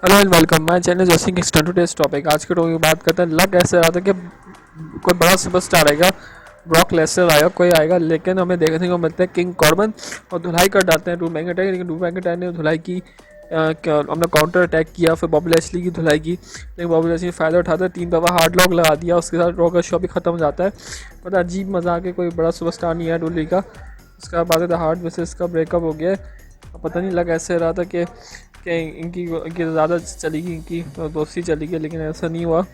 Hello and welcome my channel Joshi Kingston. Today's topic आज के topic की बात करते हैं। लक ऐसे रहा था कि कोई बड़ा सुपरस्टार आएगा, ब्रॉक लेसनर आएगा, कोई आएगा, लेकिन हमें देखने को मिलता है किंग कॉर्बन और धुलाई कर डालते हैं ड्रू मैकिंटायर। लेकिन ड्रू मैकिंटायर ने धुलाई की, हमने काउंटर अटैक किया, फिर बॉबी लैशली की धुलाई की, लेकिन बॉबी लैशली फ़ायदा उठाता है, 3 दफ़ा हार्ड लॉक लगा दिया, उसके साथ रॉ का शो भी ख़त्म हो जाता है। मतलब अजीब मजाक है, कोई बड़ा सुपरस्टार नहीं है डुली का। उसके बाद हार्ड वर्सेस का ब्रेकअप हो गया है। पता नहीं लग ऐसे रहा था कि इनकी ज़्यादा चलेगी, इनकी दोस्ती चलेगी, लेकिन ऐसा नहीं हुआ।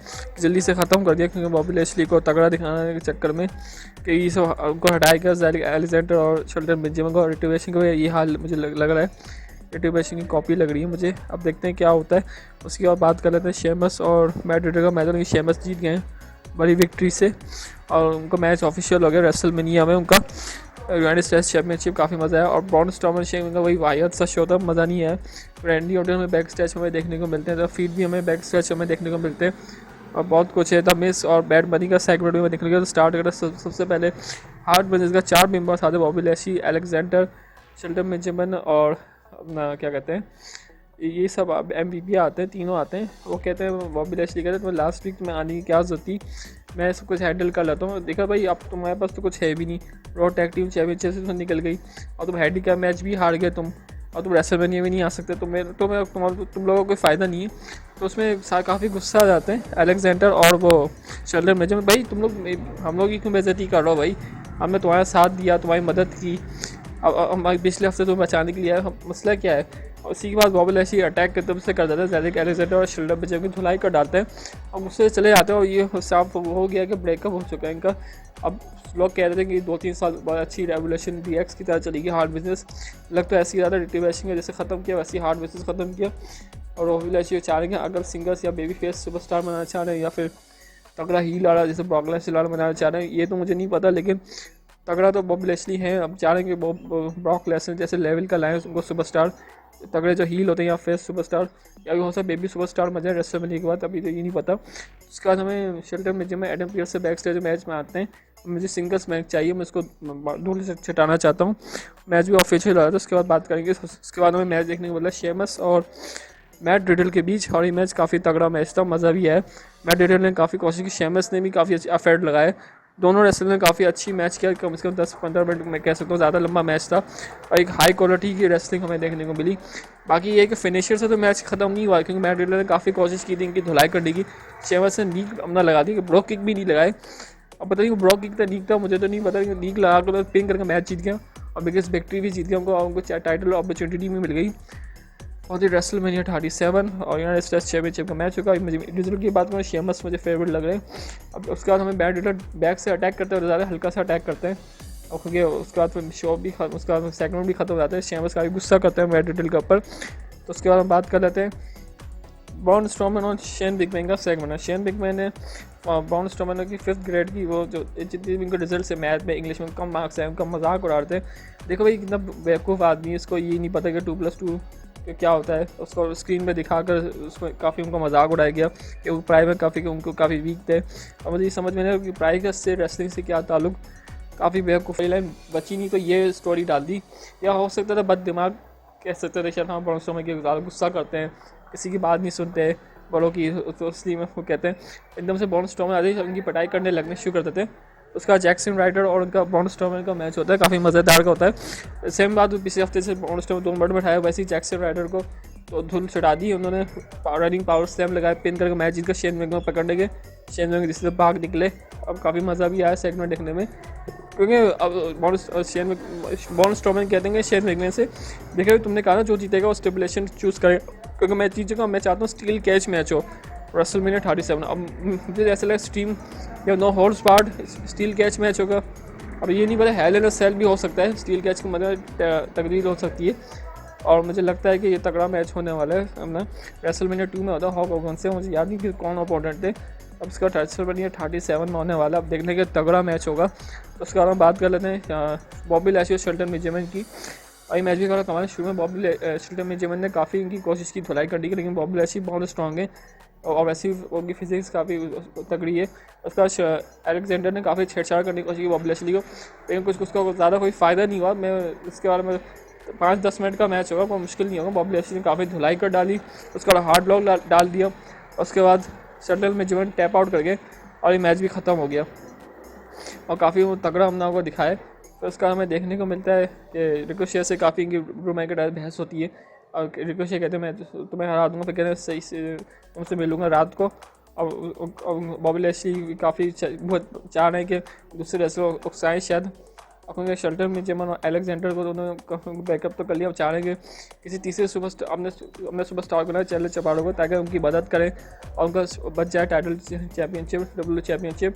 जल्दी से ख़त्म कर दिया क्योंकि बॉबी लैशली को तगड़ा दिखाने के चक्कर में कि ये सब उनको हटाएगा, एलेक्जेंडर और शेल्टन बेंजामिन को। रिटिवेशन का ये हाल मुझे लग रहा है, रिटिवेशन की कॉपी लग रही है मुझे। अब देखते हैं क्या होता है। उसके बाद बात कर लेते हैं शेमस और मैट रिडल का मैच। उनकी शेमस जीत गए हैं बड़ी विक्ट्री से और उनका मैच ऑफिशियल हो गया रेसलमेनिया में। उनका यूनाइटेड स्टेट्स चैंपियनशिप काफ़ी मज़ा आया और ब्रॉन स्ट्रोमन शेम का वही वाहियत सा शो था, मज़ा नहीं है। रैंडी ऑर्टन हमें बैक स्टेच हमें देखने को मिलते हैं, तो फीड भी हमें बैक स्टेच हमें देखने को मिलते हैं और बहुत कुछ है। द मिस और बैड मनी का सेगमेंट भी हमें देखने को स्टार्ट करा। सबसे पहले हार्ड बिजनेस का 4 मेंबर्स आते, Bobby Lashley, Alexander, Shelton Benjamin और अपना क्या कहते हैं, ये सब अब MVP आते हैं, तीनों आते हैं। वो कहते हैं, बॉबी लैशली कहते हैं तुम्हें लास्ट वीक में आने की क्या जरूरत थी, मैं सब कुछ हैंडल कर लेता हूँ। देखा भाई, अब तुम्हारे पास तो कुछ है भी नहीं, रॉ टैग टीम चैंपियनशिप से निकल गई और तुम हैंडीकैप मैच भी हार गए तुम, और तुम रेसलमेनिया भी नहीं आ सकते। तुम लोगों को कोई फ़ायदा नहीं है। तो उसमें काफ़ी गुस्सा आ जाते हैं एलेक्जेंडर और वो शेल्टन बेंजामिन। भाई तुम लोग हम लोग की क्यों बेइज्जती कर रहे हो भाई, हमने तुम्हारा साथ दिया, तुम्हारी मदद की, अब पिछले हफ्ते तुम्हें बचाने के लिए मसला क्या है। और उसी के बाद बॉबी लैशली अटैक करते से कर देते हैं, ज़्यादा एलेक्जेंडर और शेल्टन बेंजामिन की धुलाई कर डालते हैं और मुझसे चले जाते हैं। और ये साफ हो गया कि ब्रेकअप हो चुका है इनका। अब लोग कह रहे थे कि 2-3 साल बहुत अच्छी रेवोल्यूशन DX की तरह चलेगी हार्ड बिजनेस। लग तो ऐसी ज़्यादा रिटिवेशन का जैसे ख़त्म किया वैसे हार्ड बिजनेस ख़त्म किया। और बॉबी लैशली चाह रहे हैं अगर सिंगर्स या बेबी फेस सुपरस्टार बनाना चाह रहे हैं या फिर तगड़ा हील आ रहा जैसे ब्रॉक लेसनर बनाना चाह रहे हैं, ये तो मुझे नहीं पता, लेकिन तगड़ा तो बॉबी लैशली है। अब चाह रहे हैं कि ब्रॉक लेसनर जैसे लेवल का लाएँ उनको सुपरस्टार, तगड़े जो हील होते हैं या फेस सुपरस्टार या हो सकता है बेबी सुपरस्टार मजा है रेसलमेनिया के बाद, अभी तो ये नहीं पता। उसके बाद हमें शेल्टन बेंजामिन एडम पियर्स से बैक स्टेज मैच में आते हैं। मुझे सिंगल्स मैच चाहिए, मैं इसको धूल से छटाना चाहता हूँ। मैच भी ऑफिशियल रहा था, उसके बाद बात करेंगे। उसके बाद हमें मैच देखने को मिला शेमस और मैट रिडल के बीच, और ये मैच काफ़ी तगड़ा मैच था, मज़ा भी है। मैट रिडल ने काफ़ी कोशिश की, शेमस ने भी काफ़ी अच्छी एफर्ट लगाए। दोनों रेसलर ने काफ़ी अच्छी मैच किया, कम से कम 10-15 मिनट मैं कह सकता हूँ, ज़्यादा लंबा मैच था और एक हाई क्वालिटी की रेसलिंग हमें देखने को मिली। बाकी ये कि फिनिशर से तो मैच ख़त्म नहीं हुआ क्योंकि मैट रिडल ने काफ़ी कोशिश की थी इनकी धुलाई करने की। शेमस ने नीक अपना लगा दी, ब्रॉक किक भी नहीं लगाए। अब पता नहीं ब्रॉक किक था नीक था, मुझे तो नहीं पता, नीक लगा कर तो पिन करके मैच जीत गया और बिगेस्ट विक्ट्री भी जीत गया उनको टाइटल अपॉर्चुनिटी भी मिल गई। और ये रेसलमेनिया 37 और यूनाइटेड स्टेट्स चैंपियनशिप का मैच होगा। रिजल्ट की बात करें, शेमस मुझे फेवरेट लग रहे हैं। अब उसके बाद हमें बैक से अटैक करते हैं और ज़्यादा हल्का सा अटैक करते हैं और क्योंकि उसके बाद फिर शो भी उसका सेगमेंट भी खत्म हो जाता है। शेमस काफ़ी गुस्सा करते हैं बैड रिडल के ऊपर। तो उसके बाद हम बात कर लेते हैं ब्रॉन स्ट्रोमन और शेन बिगमैन का सेगमेंट है। शेन बिगमैन ने ब्रॉन स्ट्रोमन की 5th ग्रेड की वो जो जितनी भी इनके रिजल्ट से मैथ में इंग्लिश में कम मार्क्स हैं उनका मजाक उड़ा रहे थे। देखो भाई कितना बेवकूफ़ आदमी है, इसको ये नहीं पता कि 2+2 क्या होता है। उसको स्क्रीन पे दिखाकर उसको काफ़ी उनका मजाक उड़ाया गया कि वो प्राइम में उनको काफ़ी वीक थे। और मुझे ये समझ में नहीं आया कि प्राइम से रेसलिंग से क्या ताल्लुक। काफ़ी बेवकूफ़ी लाइन बची नहीं तो ये स्टोरी डाल दी, या हो सकता था बद दिमाग कह सकते थे शायद। हाँ, बड़ों समय के ज़्यादा गुस्सा करते हैं, किसी की बात नहीं सुनते बड़ों की, तो इसलिए में वो कहते हैं एकदम से बॉन स्टॉर्मन आते ही उनकी पिटाई करने लगने शुरू कर देते हैं। उसका जैक्सन राइडर और उनका ब्रॉन स्ट्रोमन का मैच होता है, काफ़ी मज़ेदार का होता है। सेम बात पिछले हफ्ते से ब्रॉन स्ट्रोमन 2 मिनट में उठाया, वैसे ही जैक्सन राइडर को तो धुल चढ़ा दी उन्होंने, रनिंग पावर स्लैम लगाए, पिन करके मैच जीत कर शेन मैकमैन पकड़ने के, शेन मैकमैन जिससे भाग निकले। अब काफ़ी मज़ा भी आया सेगमेंट देखने में क्योंकि अब बॉन स्ट्रोमन कहते हैं शेन मैकमैन से, देखिए तुमने कहा ना जो जीतेगा वो स्टिपुलेशन चूज़ करे, क्योंकि मैं जीतूँगा, मैं चाहता हूँ स्टील कैच मैच हो रेसलमेनिया 37। अब मुझे ऐसा लगा स्ट्रीम या no holds barred steel cage match होगा। अब ये नहीं पता हेल इन अ सेल भी हो सकता है, स्टील कैच की मतलब तकदीर हो सकती है। और मुझे लगता है कि ये तगड़ा मैच होने वाला है। अपना रेसलमेनिया 2 में होता है हॉक होगन से, मुझे याद नहीं कि कौन अपोनेंट थे। अब इसका रेसलमेनिया 37 में होने वाला, अब देखने के तगड़ा मैच होगा। तो उसके बाद हम बात कर लेते हैं बॉबी लैशली और शेल्टन बेंजामिन की। और ये मैच भी कमाल है। शुरू में शेल्टन बेंजामिन ने काफ़ी इनकी कोशिश की धुलाई करने की, लेकिन बॉबी लैशली बहुत स्ट्रॉन्ग है और वैसे ही उनकी फिजिक्स काफ़ी तगड़ी है। उसका एलेक्जेंडर ने काफ़ी छेड़छाड़ करने की कोशिश की बॉबी लैशली को, लेकिन कुछ उसका ज़्यादा कोई फ़ायदा नहीं हुआ। मैं इसके बारे में 5-10 मिनट का मैच होगा, कोई मुश्किल नहीं होगा। बॉबी लैशली ने काफ़ी धुलाई कर डाली, उसके बाद हार्ड लॉक डाल दिया, उसके बाद शटल में जो टैप आउट करके और ये मैच भी ख़त्म हो गया और काफ़ी वो तगड़ा हमने आपको दिखाया। तो उसका हमें देखने को मिलता है कि रिकोशे से काफ़ी इनकी ड्रू मैकिंटायर बहस होती है और रिकोशे कहते हैं मैं तुम्हें हरा दूंगा, फिर कहते हैं सही से तुमसे मिलूंगा रात को। और बॉबी लैशली काफ़ी बहुत चाह रहे हैं कि दूसरे रेसलर उकसाएँ शायद, अपने शल्टर में जब अलेक्जेंडर को दोनों बैकअप तो कर लिया। अब चाह रहे हैं कि किसी तीसरे सुपरस्टार अपने सुपरस्टार को ना चैलेंज चपाड़ो को, ताकि उनकी मदद करें और उनका बच जाए टाइटल चैम्पियनशिप, WWE चैम्पियनशिप।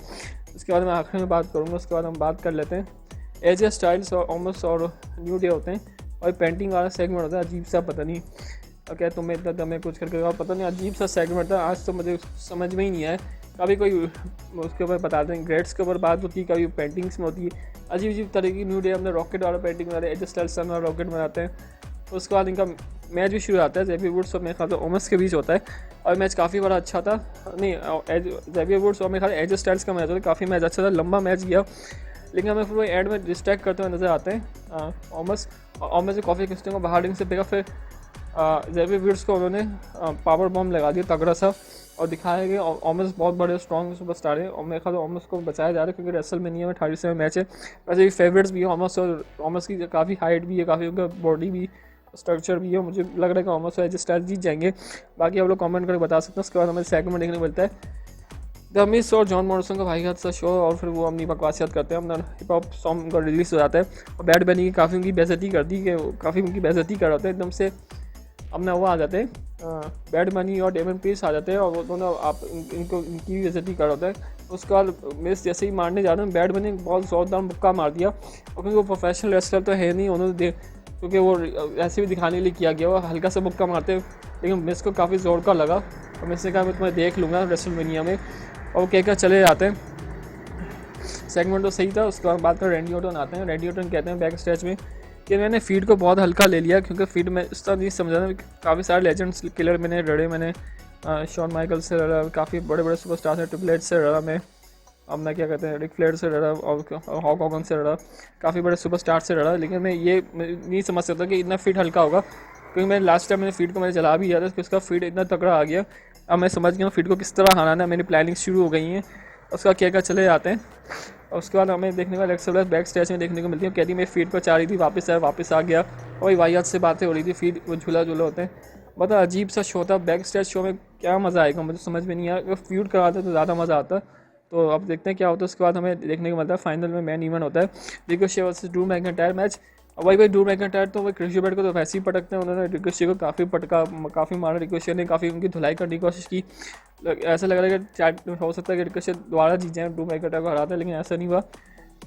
उसके बाद मैं आखिर में बात करूँगा, उसके बाद हम बात कर लेते हैं एजे स्टाइल्स और ओमस और न्यू डे होते हैं और पेंटिंग वाला सेगमेंट होता है अजीब सा, पता नहीं और क्या तुम्हें इतना दमे कुछ करके और पता नहीं अजीब सा सेगमेंट था। आज तो मुझे समझ में ही नहीं आया, कभी कोई उसके ऊपर बताते हैं ग्रेड्स के ऊपर बात होती है, कभी पेंटिंग्स में होती है, अजीब अजीब तरह की। न्यू डे हमने रॉकेट वाला पेंटिंग बनाते हैं, एजे स्टाइल्स सन वाला रॉकेट बनाते हैं। उसके बाद इनका मैच भी शुरू आता है ज़ेवियर वुड्स और मेरे ख्याल से ओमस के बीच होता है और मैच काफ़ी बड़ा अच्छा था। नहीं, ज़ेवियर वुड्स और मेरे ख्याल एजे स्टाइल्स का मैच होता है, काफ़ी मैच अच्छा था, लंबा मैच गया, लेकिन हमें फिर वो एंड में डिस्ट्रैक्ट करते हुए नजर आते हैं ओमस से कॉफी क्रिस्टन को बाहर रिंग से फेंका, फिर ज़ेवियर वुड्स को उन्होंने पावर बॉम्ब लगा दिया तगड़ा सा और दिखाया कि ओमस बहुत बड़े स्ट्रॉन्ग सुपरस्टार है और मेरे ख्याल ओमस को बचाया जा रहा है क्योंकि रेसलमेनिया में 37 मैच है। वैसे भी फेवरेट्स भी है ओमस, और ओमस की काफ़ी हाइट भी है, काफ़ी उनका बॉडी भी स्ट्रक्चर भी है। मुझे लग रहा है कि ओमस और एजे स्टाइल्स जीत जाएंगे, बाकी आप लोग कमेंट करके बता सकते हैं। उसके बाद हमें सेगमेंट देखने को मिलता है द मिस और जॉन मॉर्सन का भाई हाथ सा शो और फिर वो अपनी बकवासियत करते हैं, अपना हिप हॉप सॉन्ग का रिलीज हो जाता है और बैड बनी की काफ़ी उनकी बेइज्जती कर दी, कि काफ़ी उनकी बेइज्जती कर रहे थे एकदम से। अपना वो आ जाते हैं बैड मनी और डेमन पीस आ जाते हैं और वो दोनों आप इनको इनकी बेइज्जती कर रहे हैं। उसके बाद मिस जैसे ही मारने जा रहे हैं, बैड मनी बहुत जोरदार मुक्का मार दिया और क्योंकि वो प्रोफेशनल रेसलर तो है नहीं, उन्होंने क्योंकि वो ऐसे भी दिखाने के लिए किया गया, वो हल्का सा मुक्का मारते, लेकिन मिस को काफ़ी जोर का लगा और मिस ने कहा मैं तुम्हें देख लूँगा रेसलमेनिया में, और वो कहकर चले जाते हैं। सेगमेंट तो सही था। उसके बाद बात कर रैंडी ऑर्टन आते हैं। रैंडी ऑर्टन कहते हैं बैक स्टेज में कि मैंने फीड को बहुत हल्का ले लिया, क्योंकि फीड में इस तरह नहीं समझा था, काफ़ी सारे लेजेंड्स किलर मैंने लड़े, मैंने शॉन माइकल से लड़ा, काफ़ी बड़े बड़े सुपरस्टार से, ट्रिपल एच से लड़ा मैं, अब मैं क्या कहते हैं रिक फ्लेयर से लड़ा और हॉक हॉगन से लड़ा, काफ़ी बड़े सुपरस्टार से लड़ा, लेकिन मैं ये नहीं समझ सकता कि इतना फीड हल्का होगा, क्योंकि मैं लास्ट टाइम मैंने फीड को मैंने चला भी दिया था कि उसका फीड इतना तगड़ा आ गया। अब मैं समझ गया फीड को किस तरह हराना है, मेरी प्लानिंग शुरू हो गई हैं। उसका क्या चले जाते हैं और उसके बाद हमें देखने को एलेक्सा ब्लैक बैक स्टेज में देखने को मिलती है, कहती मैं फीड पर चाह रही थी, वापस आ गया और वाहियात से बातें हो रही थी, फीड वो झूला होते हैं। बहुत अजीब सा शो था। बैक स्टेज शो में क्या मज़ा आएगा मुझे समझ में नहीं आया, अगर फ्यूड कराते तो ज़्यादा मज़ा आता। तो अब देखते हैं क्या होता है। उसके बाद हमें देखने को मिलता है फाइनल में मेन इवेंट होता है Ricochet versus Drew McIntyre match. वही ड्रू मैकिंटायर तो वही क्रिश बेट को तो वैसे ही पटकते हैं, उन्होंने रिकोशे को काफ़ी पटका, काफ़ी मारा, रिकोशे ने काफ़ी उनकी धुलाई करने की कोशिश की। ऐसा लग रहा है कि हो सकता है कि रिकोशे दोबारा जीत जाए, ड्रू मैकिंटायर को हराते हैं, लेकिन ऐसा नहीं हुआ।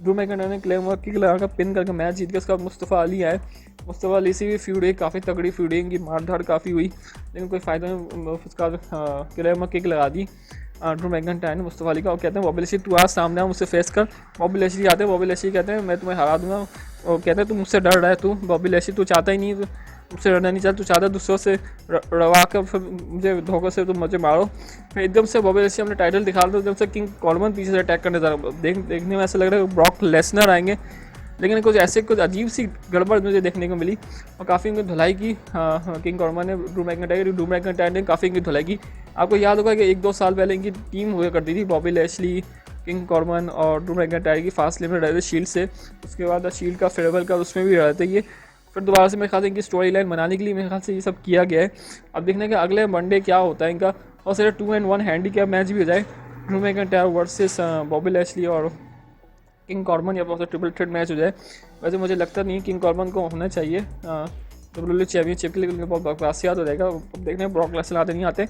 ड्रू मैकिंटायर ने क्लेम किक लगाकर पिन करके मैच जीत गया। उसका मुस्तफ़ा अली आए, मुस्तफ़ा अली से भी फ्यूड हुई, काफ़ी तगड़ी फ्यूड हुई, इनकी मारधाड़ काफ़ी हुई, लेकिन कोई फ़ायदा नहीं। उसका क्लेम किक लगा दी ड्रू मैकिंटायर ने मुस्तफ़ा अली का, और कहते हैं बॉबी लैशली तू आज सामने आ, मुझसे फेस कर। बॉबी लैशली आते हैं, बॉबी लैशली कहते हैं मैं तुम्हें हरा दूंगा, और कहते हैं तू मुझसे डर रहा है, तू बॉबी लैशली तू चाहता ही नहीं, मुझसे डरना नहीं चाहता, तू चाहता दूसरों से रवा कर फिर मुझे धोखे से तुम मुझे मारो। फिर एकदम से बॉबी लैशली अपने टाइटल दिखा रहे थे, एकदम से किंग कॉर्बन पीछे से अटैक करने जा रहा है। देखने में ऐसा लग रहा है ब्रॉक लेसनर आएंगे, लेकिन कुछ अजीब सी गड़बड़ मुझे देखने को मिली और काफ़ी उनकी धुलाई की किंग कॉर्बन ने ड्रू मैकिंटायर ने काफ़ी इनकी धुलाई की। आपको याद होगा कि 1-2 साल पहले इनकी टीम हुआ करती थी, बॉबी लैशली, किंग कॉर्बन और ड्रू मैकिंटायर की फास्ट लिमिट रहे थे शील्ड से। उसके बाद शील्ड का फेयरवेल का उसमें भी रहे थे ये, फिर दोबारा से मेरे ख्याल से इनकी स्टोरी लाइन बनाने के लिए मेरे ख्याल से ये सब किया गया है। अब देखने के अगले मंडे क्या होता है इनका, और सिर्फ 2-1 हैंडीकैप मैच भी हो जाए, Drew McIntyre versus Bobby Lashley और किंग कॉर्बन, या फिर ट्रिपल थ्रेट मैच हो जाए। वैसे मुझे लगता नहीं किंग कॉर्बन को होना चाहिए WWE चैम्पियनशिप के लिए, उनके बहुत बकवासियात हो जाएगा। देखने ब्रॉक लेसनर आते नहीं आते।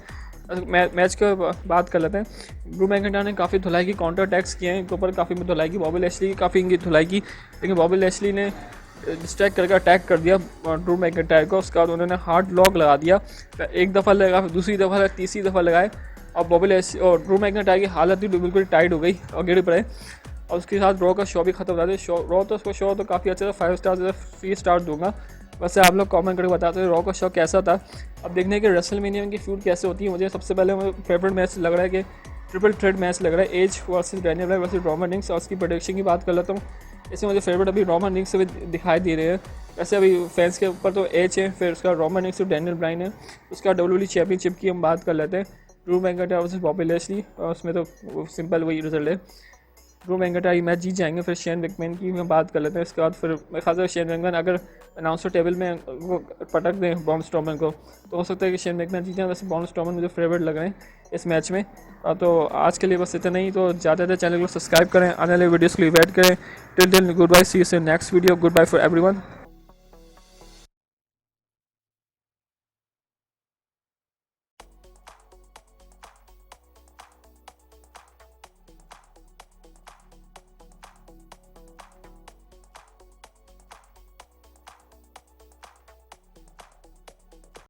मैच के बात कर लेते हैं। ड्रू मैकिंटायर ने काफ़ी धुलाई की, काउंटर अटैक्स किए हैं इनके ऊपर, काफ़ी धुलाई की। बॉबी लैशली की काफ़ी इनकी धुलाई की, लेकिन बॉबी लैशली ने डिस्ट्रैक्ट करके अटैक कर दिया ड्रू मैकिंटायर को। उसके बाद उन्होंने हार्ड लॉक लगा दिया, एक दफ़ा लगा, फिर दूसरी दफ़ा लगा, तीसरी दफ़ा लगाए और बॉबी लैशली और ड्रू मैकिंटायर की हालत ही बिल्कुल टाइट हो गई और गिर पड़े। और उसके साथ रॉ का शो भी खत्म हो जाता है। रॉ तो उसको शो तो काफ़ी अच्छा था, 5 स्टार 3 स्टार दूंगा। वैसे आप लोग कमेंट करके बताते हैं रॉ का शो कैसा था। अब देखने के रेसलमेनिया की फ्यूड कैसे होती है। मुझे सबसे पहले फेवरेट मैच लग रहा है कि ट्रिपल थ्रेट मैच लग रहा है, Edge versus Daniel Bryan versus Roman Reigns. और उसकी प्रेडिक्शन की बात कर लेता हूँ, इसमें मुझे फेवरेट अभी रोमन रिंग्स से भी दिखाई दे रहे हैं, वैसे अभी फैंस के ऊपर तो एज है, फिर उसका रोमन रिक्स और डैनियल ब्रायन है। उसका WWE चैंपियनशिप की हम बात कर लेते हैं। Drew McIntyre versus Bobby Lashley, और उसमें तो सिंपल वही रिजल्ट है, ड्रू मैकइंटायर ये मैच जीत जाएंगे। फिर शेन मैकमैन की हम बात कर लेते हैं। इसके बाद फिर मेरे ख्याल से शेन मैकमैन अगर अनाउंसर टेबल में वो पटक दें बॉन स्ट्रोमन को, तो हो सकता है कि शेन मैकमैन जीत जाए। वैसे बॉन स्ट्रोमन मुझे फेवरेट लग रहे हैं इस मैच में। तो आज के लिए बस इतना ही। तो ज़्यादा चैनल को सब्सक्राइब करें, आने वाले वीडियोज़ के लिए वेट करें। Till then goodbye, see you in next video, goodbye for everyone.